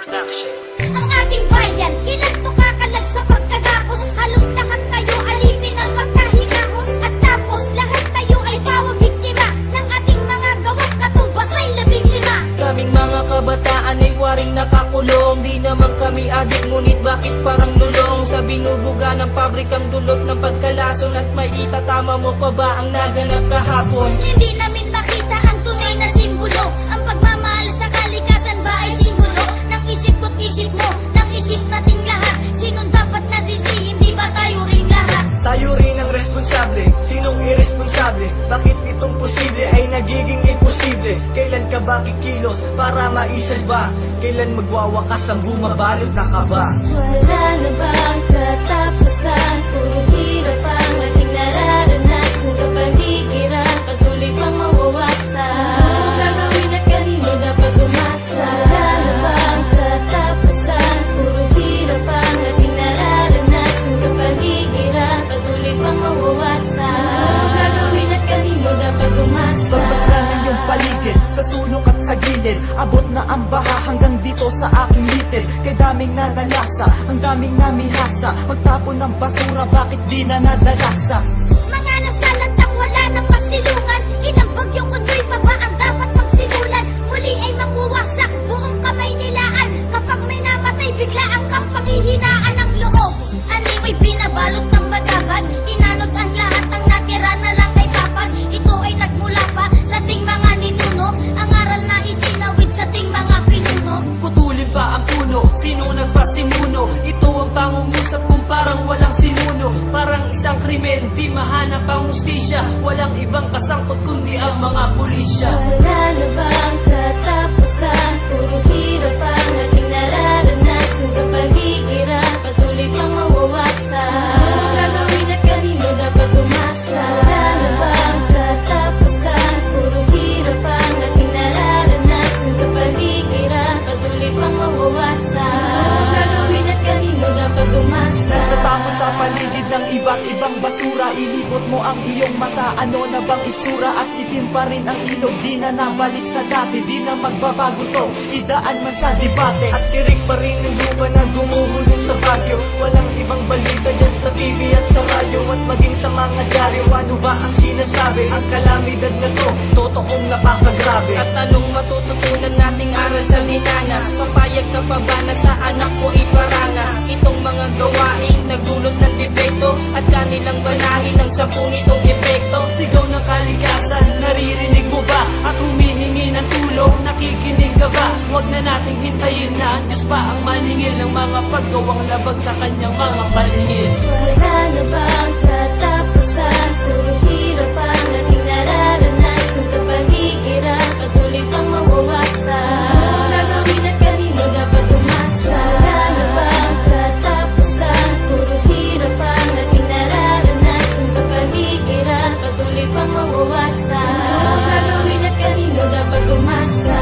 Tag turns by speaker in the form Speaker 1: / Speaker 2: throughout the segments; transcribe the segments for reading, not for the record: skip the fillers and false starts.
Speaker 1: Production.
Speaker 2: Ang ating bayan, kailan to kakalag sa pagkagapos? Halos lahat tayo alipin ang pagkahigahos. At tapos lahat tayo ay bawang biktima ng ating mga gawang katumbas ay 15.
Speaker 3: Kaming mga kabataan ay waring nakakulong. Di naman kami adik, ngunit bakit parang lulong? Sa binubuga ng pabrikang dulot ng pagkalason. At may itatama mo pa ba ang naganap kahapon?
Speaker 2: Hindi namin makita ang tunay na simbolo. Ang pagmamahal sa kalikasan ba ay simbolo ng isip ko't isip mo, ng isip nating lahat? Sinong dapat nasisihin, di ba tayo rin lahat?
Speaker 3: Tayo rin ang responsable. Sinong irresponsable? Bakit itong posible ay nagiging imposible? Kailan ka ba kikilos para maisalba? Kailan magwawakas ang bumabalot na kaba?
Speaker 2: Wala na bang katapusan? Puro hirap ang ating nararanasan. Kapaligiran, patuloy pang mawawasan. Gagawin at kanino dapat umasa? Wala na bang katapusan? Puro hirap ang ating nararanasan. Kapaligiran, patuloy pang mawawasan. Gagawin at kanino dapat umasa?
Speaker 3: Pagbasta ng iyong paligid, sa sulok at sa gilid. Abot na ang baha hanggang dito sa aking litid. Kay daming nadalasa, ang daming namihasa. Magtapon ng basura, bakit di na nadalasa?
Speaker 2: Mga nasalantang wala ng pasilungan. Ilang bagyong undoy pa ba ang dapat magsimulan? Muli ay mamuwasak buong kamay nilaan. Kapag may namatay, bigla ang kang panghihinaan ng loob. Anyway, binabalot ng badabad. Inanod ang lahat, ang natira na lang ay papag. Ito ay nagmula pa sa ting mga ninuno. Ang aral na itinawid sa ting mga pinuno.
Speaker 3: Putulin pa ang puno, sino nagpasimuno? Ito ang pangungusap kung parang walang sinuno. Parang isang krimen, di mahanap ang hustisya. Walang ibang kasangkot kundi ang mga pulisya.
Speaker 2: Wala na bang katapusan? Puro hirap ang ating nararanasan. Kapaligiran, patuloy pang mawawasan. Gagawin at kanino dapat umasa? Wala na bang katapusan? Puro hirap ang ating nararanasan. Kapaligiran, patuloy pang mawawasan. Gagawin at kanino dapat umasa?
Speaker 3: Natatapon sa paligid ng iba't ibang basura. Ilibot mo ang iyong mata, ano na bang itsura? At itim pa rin ang ilog, di na nabalik sa dati. Di na magbabago to, idaan man sa debate. At tirik pa rin yung lupa na gumuhulong sa bagyo. Walang ibang balita dyan sa TV at sa radyo. At maging sa mga dyaryo, ano ba ang sinasabi? Ang kalamidad na to, totokong napakagrabe. At anong matututunan nating aral sa linanas? Papayag ka pa ba na sa anak mo iparanas? Itong mga gawain nagdulot ng depekto at kanilang banahin ang sampung itong epekto. Sigaw ng kalikasan, naririnig mo ba? At humihingi ng tulong, nakikinig ka ba? Huwag na nating hintayin na ang Diyos pa ang maningil ng mga paggawang labag sa kanyang mga palingid.
Speaker 2: Wala na bang katapusan? Puro hirap ang ating nararanasan. Kapaligiran, patuloy pang mawawasan. Gagawin at kanino dapat umasa? Wala na bang katapusan? Puro hirap ang ating nararanasan. Kapaligiran, patuloy pang mawawasan. Gagawin at kanino dapat umasa?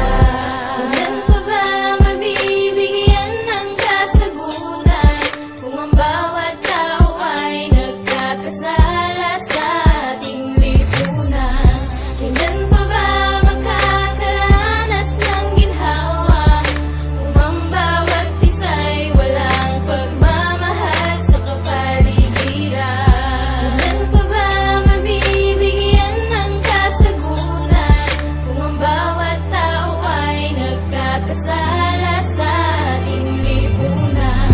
Speaker 2: Kailan pa ba mabibigyan ng kasagutan kung ang bawat tao ay nagkakasala sa ating lipunan? Kailan pa ba makakaranas ng ginhawa kung ang bawat isa'y walang pagmamahal sa kapaligiran? Kailan pa ba mabibigyan ng kasagutan kung ang bawat tao ay nagkakasala sa ating lipunan?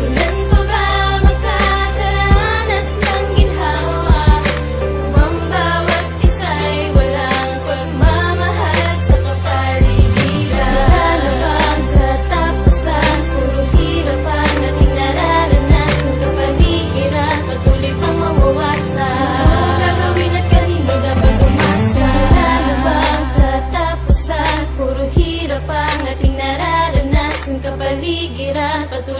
Speaker 2: Kailan pa ba makakaranas ng ginhawa kung ang bawat isa'y walang pagmamahal sa kapaligiran? Wala na bang katapusan? Puro hirap ang ating nararanasan. Kapaligiran, patuloy pang mawawasan. Gagawin at kanino dapat umasa? Wala na bang katapusan? Puro hirap ang ating nararanasan. Kapaligiran, patuloy